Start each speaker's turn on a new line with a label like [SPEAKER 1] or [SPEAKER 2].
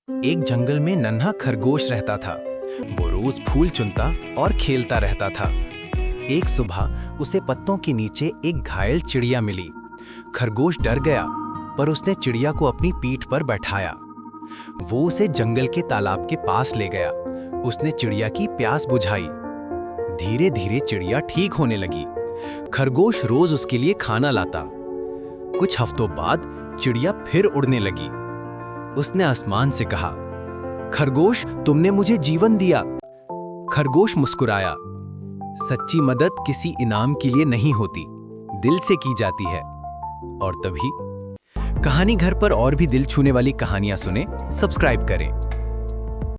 [SPEAKER 1] एक जंगल में नन्हा खरगोश रहता था। वो रोज फूल चुनता और खेलता रहता था। एक सुबह उसे पत्तों के नीचे एक घायल चिड़िया मिली। खरगोश डर गया, पर उसने चिड़िया को अपनी पीठ पर बैठाया। वो उसे जंगल के तालाब के पास ले गया। उसने चिड़िया की प्यास बुझाई। धीरे धीरे चिड़िया ठीक होने लगी। खरगोश रोज उसके लिए खाना लाता। कुछ हफ्तों बाद चिड़िया फिर उड़ने लगी। उसने आसमान से कहा, खरगोश, तुमने मुझे जीवन दिया। खरगोश मुस्कुराया। सच्ची मदद किसी इनाम के लिए नहीं होती, दिल से की जाती है। और तभी कहानी घर पर और भी दिल छूने वाली कहानियां सुने, सब्सक्राइब करें।